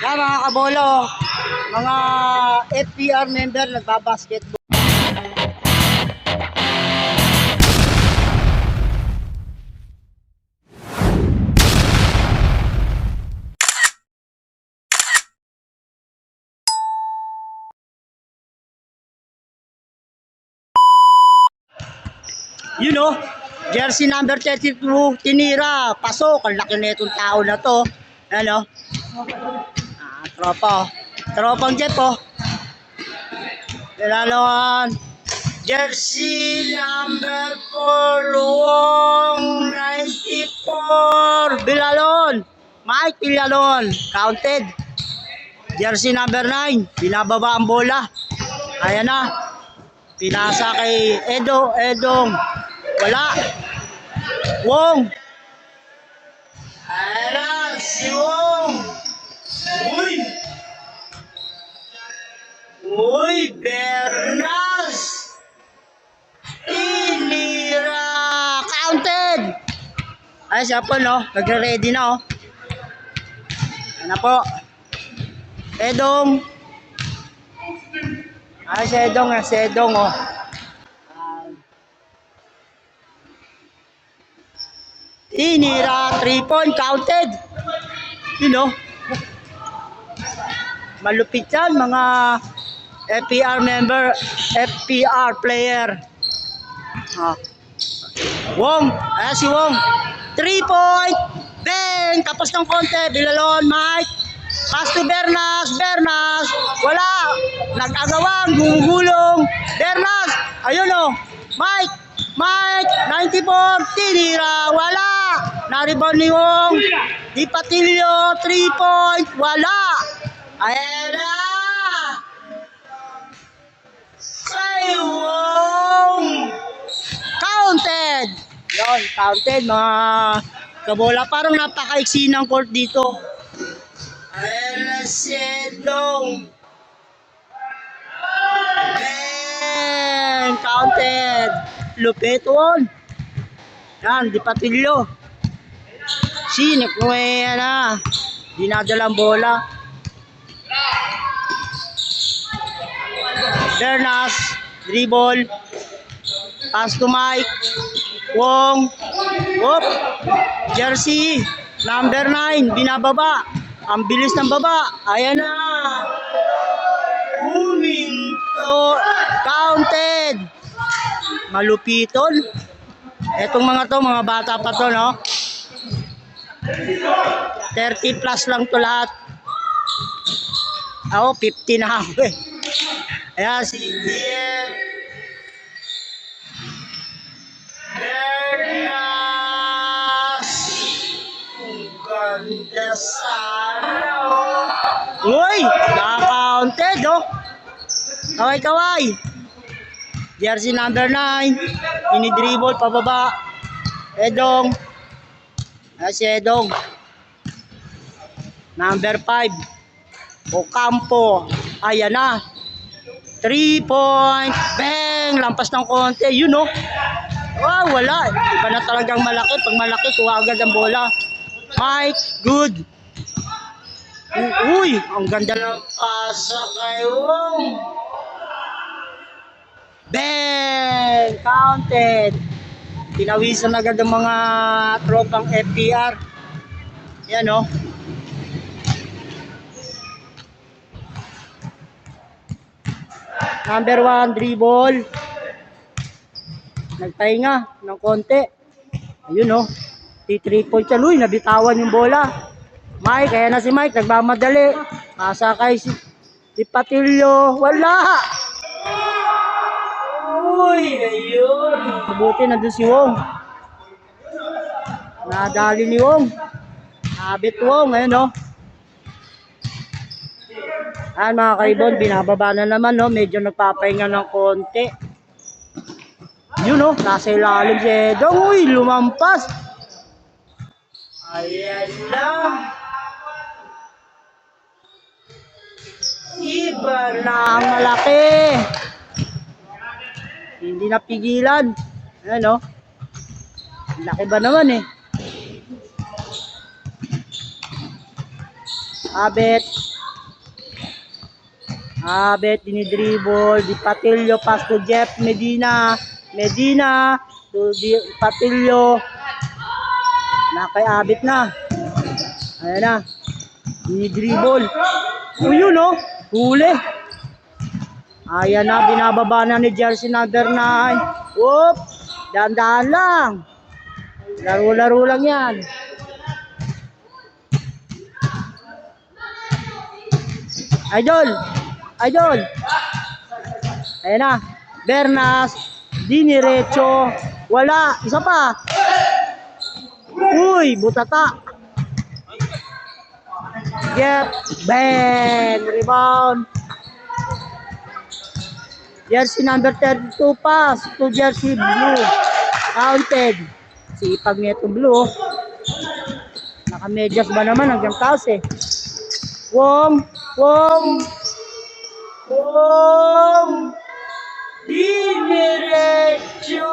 Yan mga kabolo, mga FPR member nagbabasketball. You know, jersey number 32, tinira, pasok. Ang laki na itong tao na to. Ano? Tropa. Tropang Jeff, oh. Bilalon. Jersey number 4, Luong 94. Bilalon. Mike Bilalon. Counted. Jersey number 9. Binababa ang bola. Ayan na. Pinasa kay Edong. Wala. Wong. Ayan na. Si Wong. Uy, Bernas! Inira! Counted! Ay, siya po, no? Nagre-ready na, oh. Ano po? Edong. Ay, si Edong, oh. Inira, 3-point, counted. You know? Malupit yan, mga FPR member, FPR player. Wong, ayan si Wong. 3-point. Bang! Tapos ng konti. Bilalon, Mike. Pass to Bernas. Wala. Nag-agawang, gugulong. Bernas. Ayun o. Mike. 94. Tinira. Wala. Na-rebound ni Wong. Di Patilio. 3-point. Wala. Ayan na. Wong! Counted! Yun, counted mga kabola. Parang napaka-iksi ng court dito. Ayan na si Edong. Counted. Lupit on. Yan, Di Patilio. Sinik mo yan na. Dinadalang bola. Bernas, dribble, pass to Mike, Wong, whoop, jersey, number 9, binababa, ang bilis ng baba, ayan na, counted, malupiton, etong mga to, mga bata pa to, no, 30 plus lang to lahat, ako 50 na ako eh. Ayan si Bernas. Ganda sana. Uy! Naka-counted, oh. Kaway. Jersey number 9. Ini-dribble pababa. Edong. Ayan si Edong. Number 5. Ocampo. Ayan na. 3-point. Bang! Lampas ng konti. Yun, no? Wow, wala. Iba na talagang malaki. Pag malaki, kuha agad ang bola. Mike, good. Uy, ang ganda ng pasa kay Wong. Bang! Counted. Tinawisan agad ang mga tropang FPR. Yan, no? Number 1, dribble. Nagpahinga ng konti. Ayun, oh. 3-point siya. Uy, nabitawan yung bola. Mike, kaya na si Mike. Nagmamadali. Pasa kay si Patilio. Wala! Uy, ayun. Mabuti na doon si Wong. Nadali ni Wong. Habit Wong. Ayun, oh. Ayan mga kaibon, binababa na naman, no? Medyo nagpapahinga ng konti. Yun, no? Nasa ilalim si Edong. Uy, lumampas. Ayan lang. Iba na ang malaki. Hindi napigilan. Ayan, no? Laki ba naman, eh? Abet. Abet, dinidribble. Di Patillo, pass to Jeff Medina. Medina to Di Patillo. Nakay Abet na. Ayan na. Dinidribble. Yun oh. Huli. Ayan na, binababa na ni jersey number 9. Whoop! Dahan-dahan lang. Laro-laro lang yan. Idol! Idol! Ayan na. Bernas. Diniretso. Wala. Isa pa. Uy! Butata. Get. Bang! Rebound. Jersey number 32 pass to jersey blue. Counted. Sipag nito blue. Nakamedyas ba naman hanggang taas eh. Wong. Wong. Wong. Diniretso.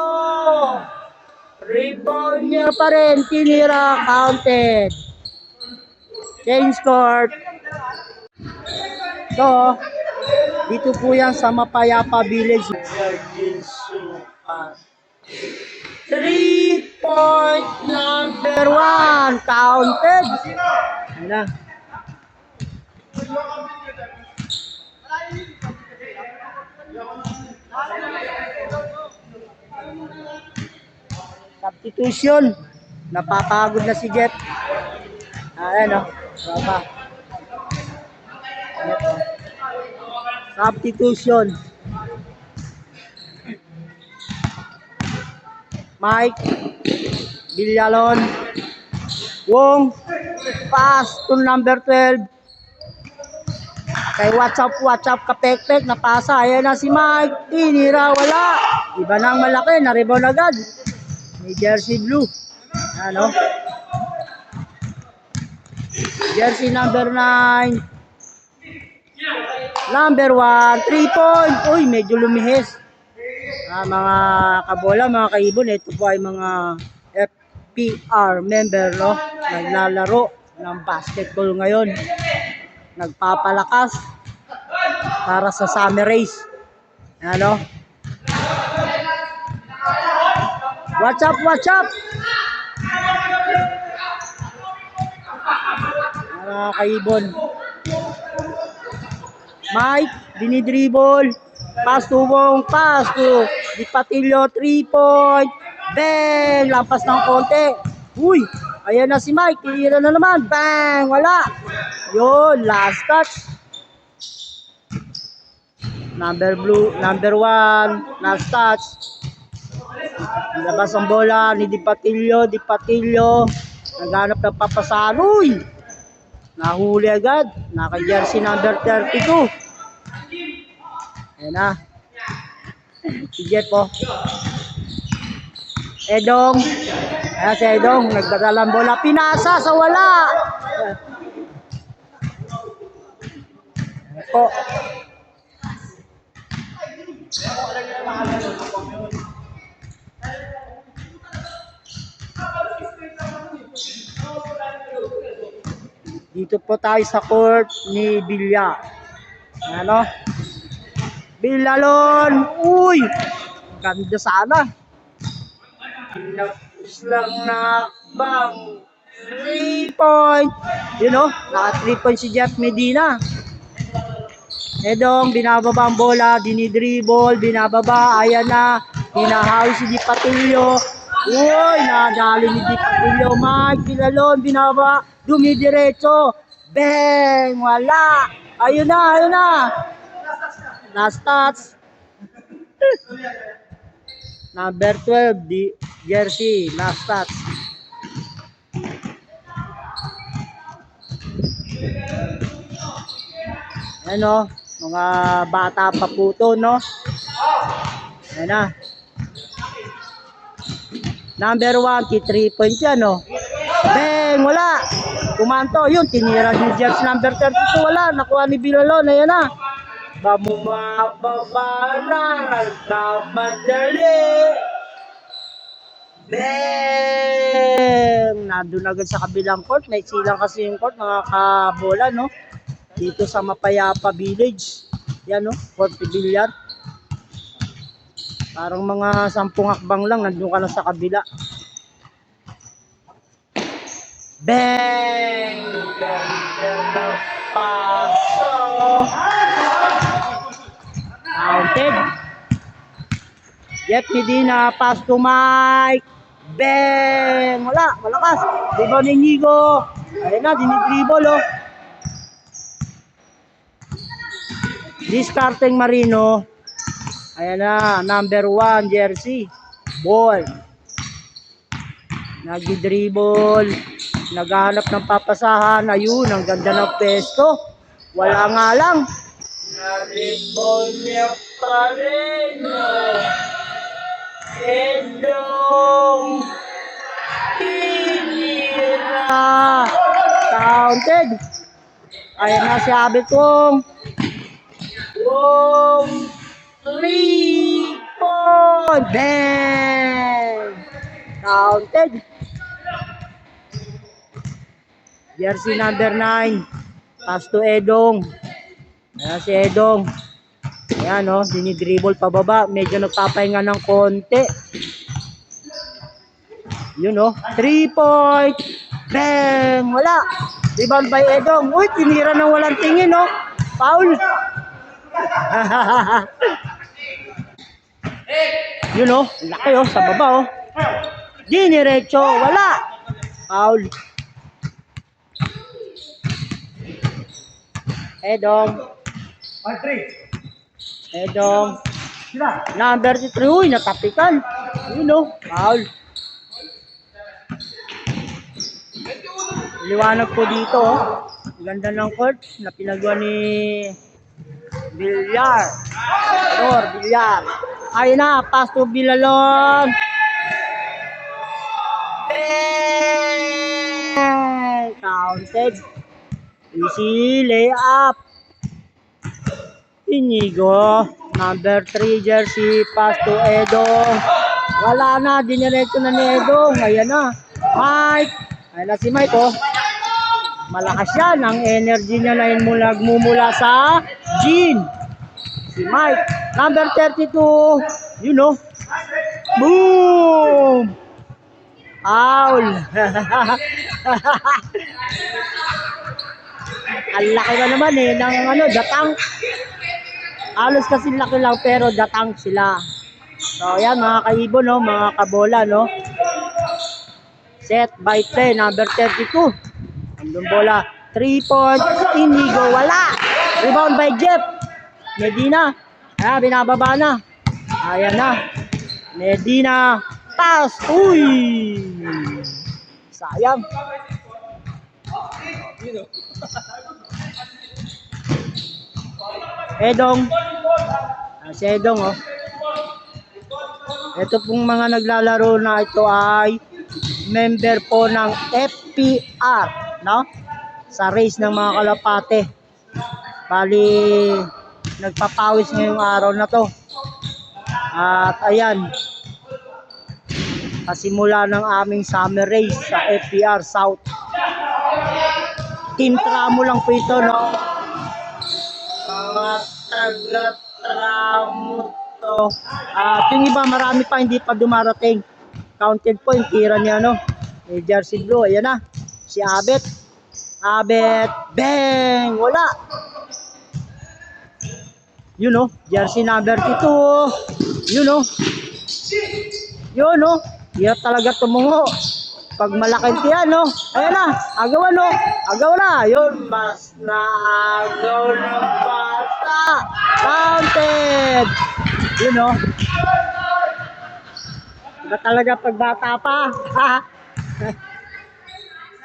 Rebound niya pa rin. Tinira. Counted. Change court. So, dito po yan sa Mapayapa Village. 3-point number 1. Counted. Ayan na. Substitution. Napapagod na si Jeff. Ayan o. Baba. Ito. Substitution. Mike Villalon. Wong. Pass to number 12. Kay watch up kapekpek. Napasa. Ayan na si Mike. Tinira. Wala. Iba na ang malaki. Na-rebound agad. May jersey blue. Ano? Jersey number 9. Number 1. 3-point. Uy, medyo lumihis. Mga kabola, mga kaibon, ito po ay mga FPR member, no? Naglalaro ng basketball ngayon. Nagpapalakas para sa summer race. Ano? Watch up, watch up! Mga kaibon. Mike, dinidribble. Pass to Wong, pass to Di Patillo, 3-point. Bang! Lampas ng konti. Uy! Ayan na si Mike. Tira na naman. Bang! Wala. Yun, last touch. Number 1, last touch. Labas ang bola ni Di Patillo. Di Patillo. Naghanap ng papasahan. Uy! Nahuli agad. Naka-jersey number 32. Ayan na. Si Jeff po. Edong. Ayan si Edong. Nagdadalang bola. Pinasa sa wala. Ayan po. Dito po tayo sa court ni Villa. Ano? Villalon. Uy! Ganda sana. Pinapos lang na bang 3-point. You know, naka 3-point si Jeff Medina. Edong, binababa ang bola, dinidribble, binababa, ayan na, hinahawi si Di Patillo. Uy, nadali ni Di Patillo. Mike Villalon, binababa, dumidiretso. Bang! Wala! Ayun na, ayun na. Last touch. Number 12, di jersey, last touch. Ano, mga bata pa po to, no? Ayan na. Number 1, 3-point yan, no? Bang! Wala! Kumanto, yun, tinira ni jersey number 32, wala. Nakuha ni Villalon, ayan na. Bumababa na, nagkamadali. Bang! nandun agad sa kabilang court. May silang kasi yung court, mga kabola, no? Dito sa Mapayapa Village. Yan, no? Court Billiard. Parang mga 10 hakbang lang, nandun ka na sa kabila. Bang! Paso! Counted. Jeff Medina, pass to Mike. Bang! Wala, malakas. Rebound ni Nigo. Ayun na, dinidribble, oh. Discarding Marino. Ayan na, number 1 jersey. Ball. Nagdi-dribble. Naghahanap ng papasahan. Ayun, ang ganda ng pesto. Wala nga lang. Na-dribble niya pa rin. Edong Tinira. Counted. Ayan na si Abitong. 3 point. Bang! Counted. Jersey number 9. Pass to Edong. Ayan si Edong. Ayan, oh, dinidribble pababa. Medyo nagpapahinga ng konti. Yun, oh. 3 point. Bang! Wala. Rebound by Edong. Uy, tinira ng walang tingin, oh. Foul. Yun, oh. Laki, oh. Sa baba, oh. Diniretso. Wala. Foul. Edong. Edong. Number 3. Uy, natapikan. Yun, oh. Foul. Liwanag po dito, oh. Ganda ng court na pinagawa ni Villar. Villar. Ayun na, pass to Bilalon. Counted. Easy layup. Inigo. Number 3 jersey, pass to Edong. Wala na, diniretso na ni Edong. Ayan na. Mike. Ayan na si Mike, oh. Malakas yan. Ang energy niya na nagmumula sa Jean. Si Mike. Number 32. You know. Boom! Foul. Ang laki na naman eh ng datang. Halos kasi laki lang pero datang sila. So yan mga kaibon, no, mga kabola, no. Set by play number 32. Andun bola. 3 point. Inigo. Wala. Rebound by Jeff Medina. Ayan, binababa na. Ayan na. Medina. Pass. Uy. Sayang. Edong. Si Edong, oh. Ito pong mga naglalaro na ito ay member po ng FPR, no? Sa race ng mga kalapate. Bali, nagpapawis ngayong araw na to. At ayan, kasimula ng aming summer race sa FPR South. Team Tramo lang po ito, no? Mga taga-Tramo to. At yung iba, marami pa hindi pa dumarating. Counted po yung tira niya, no? May jersey blue, ayan na. Si Abet. Abet. Bang! Wala. Yun, no? Jersey number 2. Yun, no? Yun, no? Hirap talaga tumungo. Pag malaking tiyan, no? Ayan na. Agawan, no? Agaw na. Yun. Mas na agaw ng bata. Counted. Yun, no? Iba talaga pag bata pa.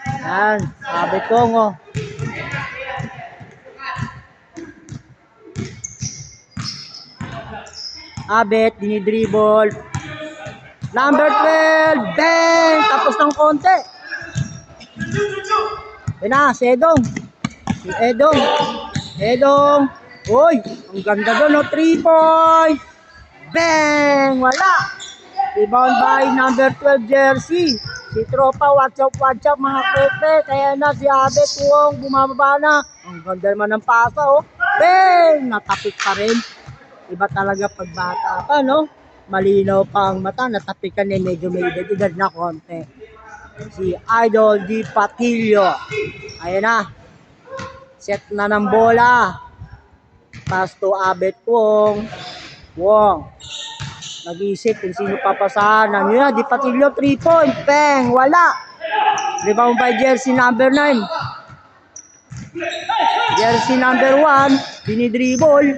Yan. Sabi ko, oh. Abet, dinidribble. Number 12. Bang! Tapos ng konti. Yan na, si Edong. Si Edong. Edong. Uy, ang ganda doon, no? 3 point. Bang! Wala. Rebound by number 12 jersey. Si Tropa, watch out mga pepe. Kaya na si Abe Tuong bumababa na. Ang ganda naman ng pasa, oh. Bang! Natapik pa rin. Iba talaga pagbata pa, no? Malinaw pa ang mata. Natapik ka na, medyo may edad na konti. Si Idol Di Patillo. Ayan na. Set na ng bola. Pass to Abe Tuong. Wong. Nag-iisip kung sino papasahan. Ano yan? Di Patillo, 3 point. Bang! Wala. Rebound by jersey number 9. Jersey number 1. Dinidribble.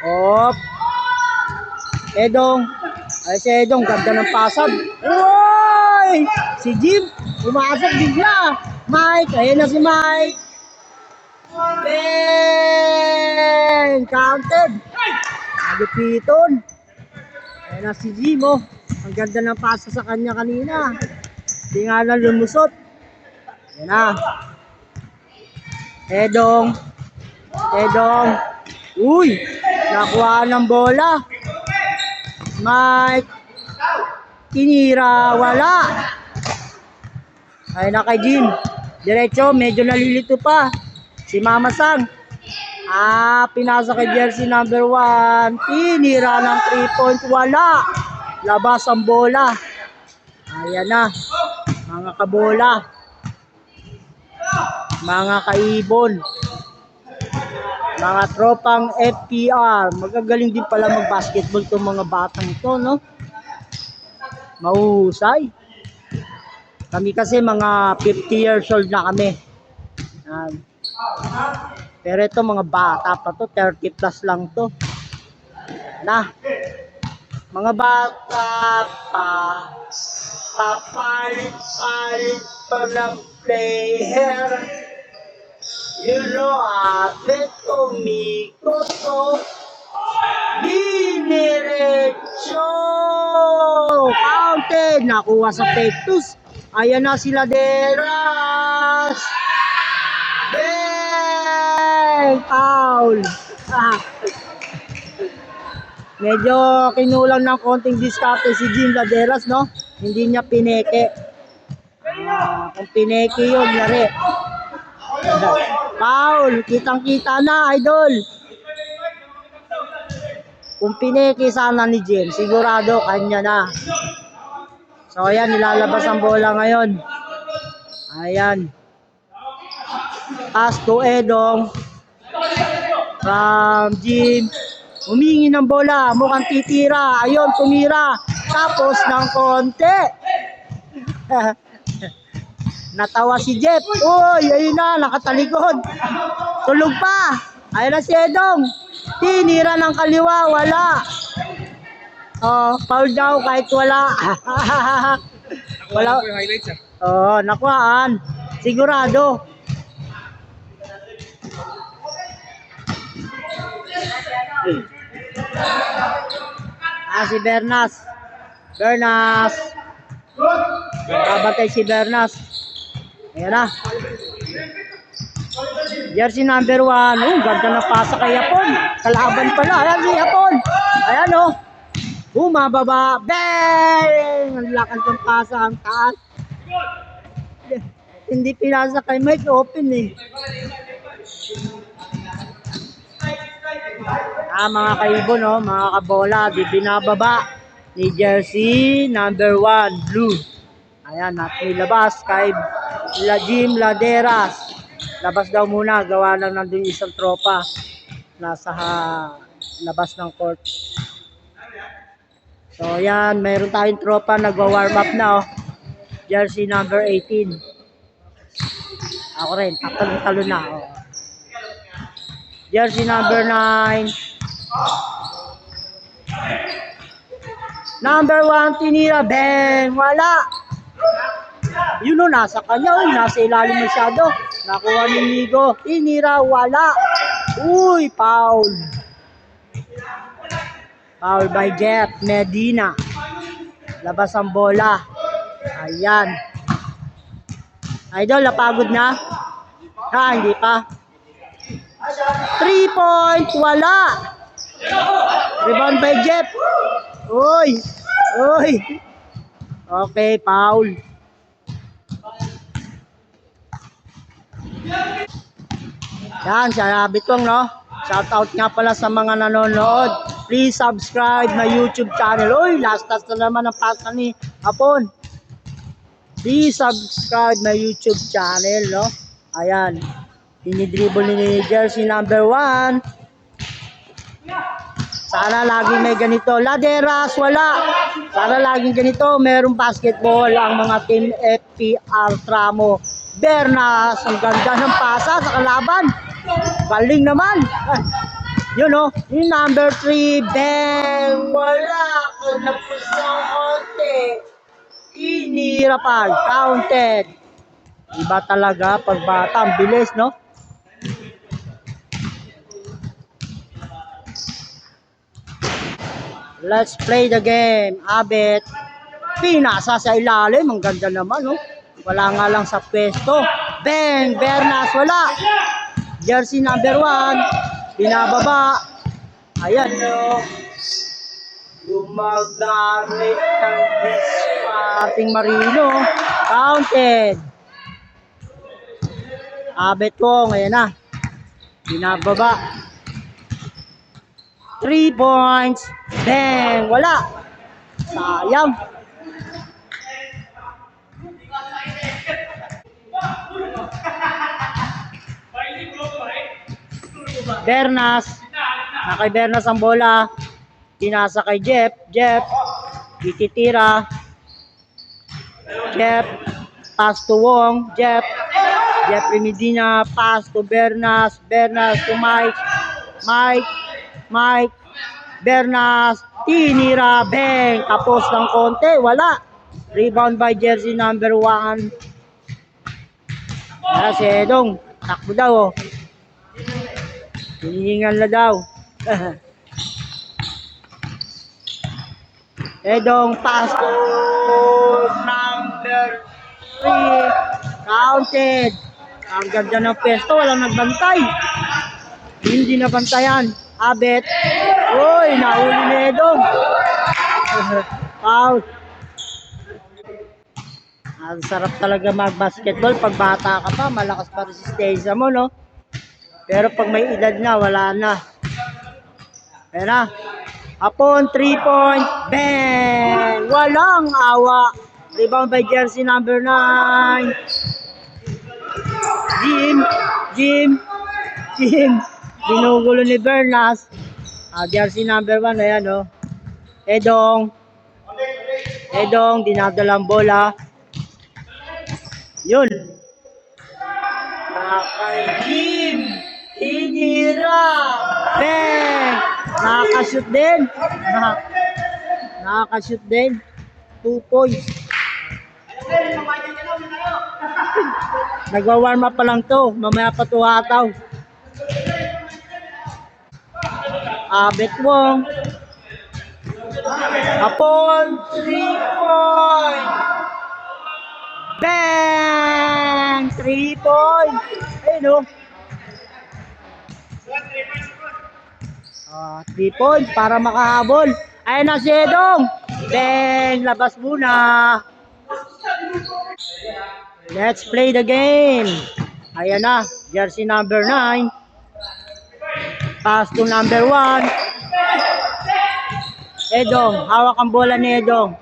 Op. Edong. Ay si Edong. Ganda ng pasag. Uy! Si Jim. Umasag bigla. Mike. Ayun na si Mike. Bang! Counted. Nagupiton. Ayan na si Jim, oh. Ang ganda ng pasa sa kanya kanina. Hindi nga lang lumusot. Ayan na. Edong. Uy! Nakuha ng bola. Mike. Tinira. Wala. Ayan na kay Jim. Diretso. Medyo nalilito pa. Si Mama Sang. Pinasa kay jersey number 1. Tinira ng 3 point. Wala. Labas ang bola. Ayan na. Mga kabola. Mga kaibon. Mga tropang FPR. Magagaling din pala mag-basketball itong mga batang ito, no? Mahuhusay. Kami kasi mga 50 years old na kami. Pero ito mga bata pa to, 30 plus lang to. Na, mga bata pa, papalit-palit pa ng player. You know, ate tumikot to, diniretso. Counted, nakuha sa Pectus. Ayan na sila Deras. Foul. Medyo kinulang ng konting diskarte si Jim Laderas, no? Hindi niya pineke. Kung pineke yun, lari. Foul. Kitang-kita na, idol. Kung pineke sana ni Jim, sigurado kanya na. So, ayan, nilalabas ang bola ngayon. Ayan. Pass to Edong. From Jim. Humingi ng bola. Mukhang titira. Ayun, tumira. Tapos ng konti. Natawa si Jeff. Uy, ayun na. Nakatalikod. Tulog pa. Ayun na si Edong. Tinira ng kaliwa. Wala. Foul daw kahit wala. Wala. Nakuhaan. Sigurado. Si Bernas. Kabatay si Bernas. Ayan na. Jersey number 1. Ganda na pasa kay Yapon. Kalaban pala. Ayan si Yapon. Ayan o. Bumababa. Bang! Ang lakas ng pasa. Ang taas. Hindi pinasa kay Mike. Open eh. Mga kaibon, no? Mga kabola, di binababa ni jersey number 1, blue. Ayan, natin ilabas kay Jim Laderas. Labas daw muna, gawa lang nandun isang tropa. Nasa labas ng court. So, ayan, mayroon tayong tropa nagwa-warm up na, oh. Jersey number 18. Ako rin, talo na, oh. Jersey number 9. Number 1, tinira. Bang! Wala. Yun o, nasa kanya. Uy, nasa ilalim masyado. Nakuha ni Migo. Tinira. Wala. Uy, foul. Foul by Jeff Medina. Labas ang bola. Ayan. Idol, napagod na? Hindi pa. 3 point, wala. Rebound by Jeff. Uy. Okay, foul. Yan, siya Bitong, no? Shoutout nga pala sa mga nanonood. Please subscribe my YouTube channel. Uy, last touch na naman ang pasta ni Hapon. Please subscribe my YouTube channel, no? Ayan. Dinidribble ni jersey number 1. Sana laging may ganito. Laderas, wala. Sana laging ganito. Merong basketball ang mga team FPR Tramo. Bernas, ang ganda ng pasa sa kalaban. Galing naman. Yun o, yung number 3, Ben, wala. Kung napusang konti. Inirapan, counted. Iba talaga pag bata, ang bilis, no? Let's play the game. Abet. Pinasa sa ilalim. Ang ganda naman, no? Wala nga lang sa pwesto. Ben, Bernas, wala. Jersey number 1. Binababa. Ayan, no? Gumagamit ng ating Marino. Counted. Abet ko. Ayan na. Binababa. 3 points. Bang! Wala. Sayang. Bernas. Nakay Bernas ang bola. Pinasa kay Jeff. Jeff. Ititira. Jeff. Pass to Wong. Jeff. Jeffrey Medina. Pass to Bernas. Bernas to Mike. Mike. Mike. Bernas. Tinira. Bang! Tapos ng konti. Wala. Rebound by jersey number 1. Para si Edong. Takbo daw. Oh. Hinihingan na daw. Edong pass to number 3. Counted. Ang ganda ng pesto. Walang nagbantay. Hindi nabantayan. Abet. Uy, nahuli ni Edong. Foul. Ang sarap talaga mag-basketball. Pag bata ka pa, malakas pa resistensya mo, no? Pero pag may edad na, wala na. Ayan na. Hapon, 3-point. Bang! Walang awa. Rebound by jersey number 9. Jim. Binugulo ni Bernas. Jersey number 1. Ayan, no? Edong, dinadalang bola. Yun. Nakay Jim. Inira. Bang! Nakakashoot din. Nakakashoot din. 2 points. Nagwa-warm up pa lang to. Mamaya pa to hataw. Abet Wong. Hapon. 3-point. Bang! 3 points. Ayun o. 3 points para makahabol. Ayun na si Edong. Bang! Labas muna. Let's play the game. Ayan na. Jersey number 9. Pass to number 1. Edong. Hawak ang bola ni Edong.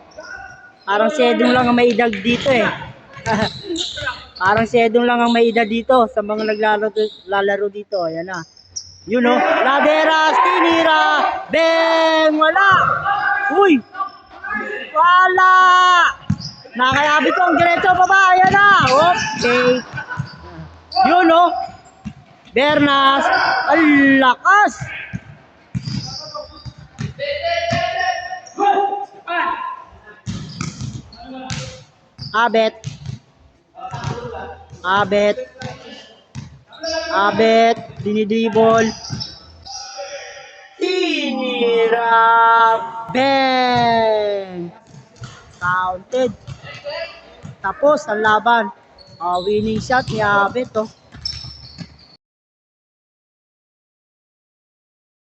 Parang si Edong lang ang may edad dito eh. Parang si Edong lang ang may edad dito sa mga naglalaro dito. Ayan na. Yun o. Laderas. Tinira. Bang! Wala. Uy. Wala. Nakayabit ko ang diretso baba. Ayan na. Okay. Yun o. Bernas. Ang lakas. Abet, dinidibol. Tinira. Bang! Counted. Tapos ang laban. Winning shot ni Abet, oh.